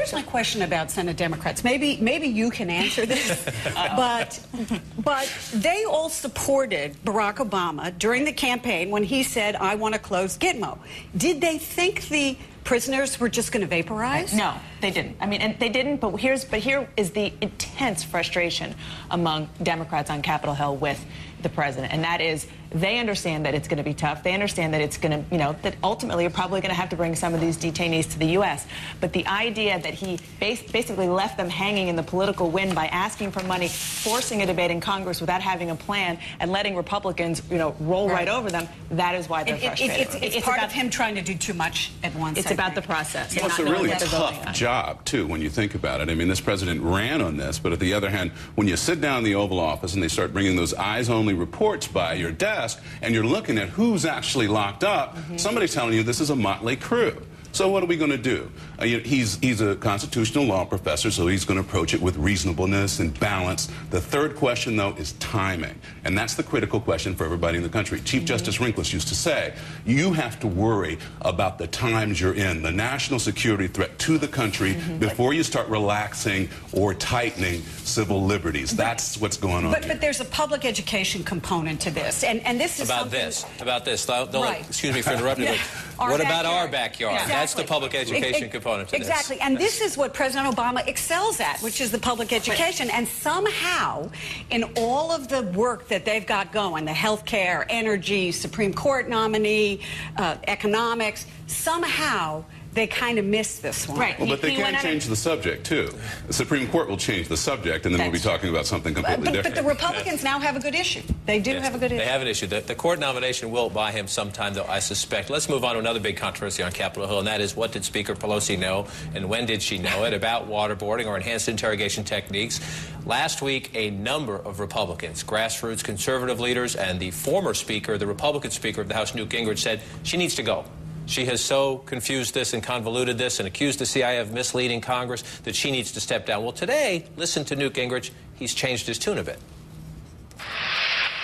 here's my question about Senate Democrats. Maybe you can answer this, but they all supported Barack Obama during the campaign when he said, "I want to close Gitmo." Did they think the prisoners were just going to vaporize? No, they didn't. I mean, and they didn't. But here is the intense frustration among Democrats on Capitol Hill with the president, and that is they understand that it's going to be tough. They understand that it's going to, that ultimately you're probably going to have to bring some of these detainees to the U.S. But the idea that he basically left them hanging in the political wind by asking for money, forcing a debate in Congress without having a plan, and letting Republicans, roll right over them, that is why they're frustrated. It's part of him trying to do too much at once. It's about the process. Well, it's a really tough job, too, when you think about it. I mean, this president ran on this, but at the other hand, when you sit down in the Oval Office and they start bringing those eyes-only reports by your desk, and you're looking at who's actually locked up, somebody's telling you this is a motley crew. So what are we going to do? He's a constitutional law professor, so he's going to approach it with reasonableness and balance. The third question, though, is timing. And that's the critical question for everybody in the country. Chief Justice Rehnquist used to say, you have to worry about the times you're in, the national security threat to the country, before you start relaxing or tightening civil liberties. That's what's going on here. But there's a public education component to this. And this is about this. Excuse me for interrupting, but what about our backyard? Exactly. That's the public education component to this. Exactly. And this is what President Obama excels at, which is the public education. And somehow, in all of the work that they've got going, the health care, energy, Supreme Court nominee, economics, somehow they kind of missed this one. Right. Well, but they can change the subject, too. The Supreme Court will change the subject, and then we'll be talking about something completely different. But the Republicans now have a good issue. They do have a good issue. They have an issue. The court nomination will buy him some time, though, I suspect. Let's move on to another big controversy on Capitol Hill, and that is, what did Speaker Pelosi know, and when did she know it, about waterboarding or enhanced interrogation techniques? Last week, a number of Republicans, grassroots conservative leaders, and the former Speaker, the Republican Speaker of the House, Newt Gingrich, said she needs to go. She has so confused this and convoluted this and accused the CIA of misleading Congress that she needs to step down. Well, today, listen to Newt Gingrich. He's changed his tune a bit.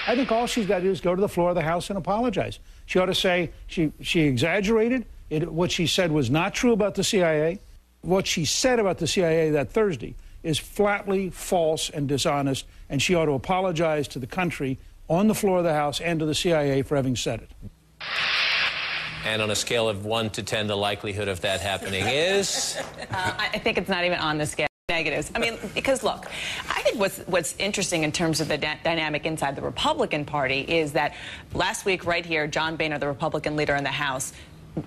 I think all she's got to do is go to the floor of the House and apologize. She ought to say she exaggerated. What she said was not true about the CIA. What she said about the CIA that Thursday is flatly false and dishonest, and she ought to apologize to the country on the floor of the House and to the CIA for having said it. And on a scale of 1 to 10, the likelihood of that happening is? I think it's not even on the scale. Negatives. I mean, because look, I think what's interesting in terms of the dynamic inside the Republican Party is that last week, right here, John Boehner, the Republican leader in the House,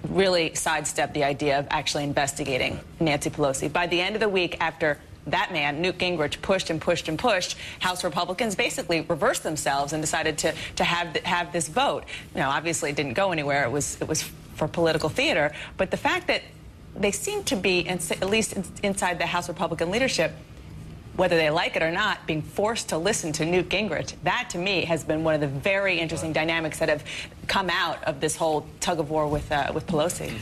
really sidestepped the idea of actually investigating Nancy Pelosi. By the end of the week, after that man, Newt Gingrich, pushed and pushed and pushed, House Republicans basically reversed themselves and decided to have this vote. Obviously it didn't go anywhere. It was for political theater. But the fact that they seem to be, at least inside the House Republican leadership, whether they like it or not, being forced to listen to Newt Gingrich, that to me has been one of the very interesting dynamics that have come out of this whole tug of war with Pelosi.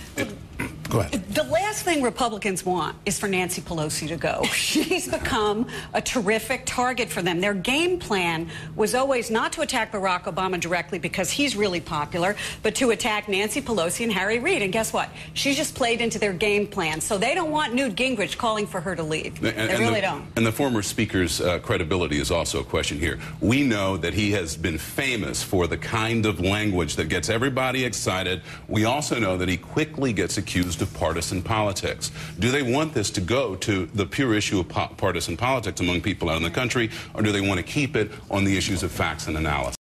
Go ahead. The last thing Republicans want is for Nancy Pelosi to go. She's become a terrific target for them. Their game plan was always not to attack Barack Obama directly because he's really popular, but to attack Nancy Pelosi and Harry Reid. And guess what? She just played into their game plan. So they don't want Newt Gingrich calling for her to leave. They really don't. And the former speaker's credibility is also a question here. We know that he has been famous for the kind of language that gets everybody excited. We also know that he quickly gets accused of partisan politics. Do they want this to go to the pure issue of partisan politics among people out in the country, or do they want to keep it on the issues of facts and analysis?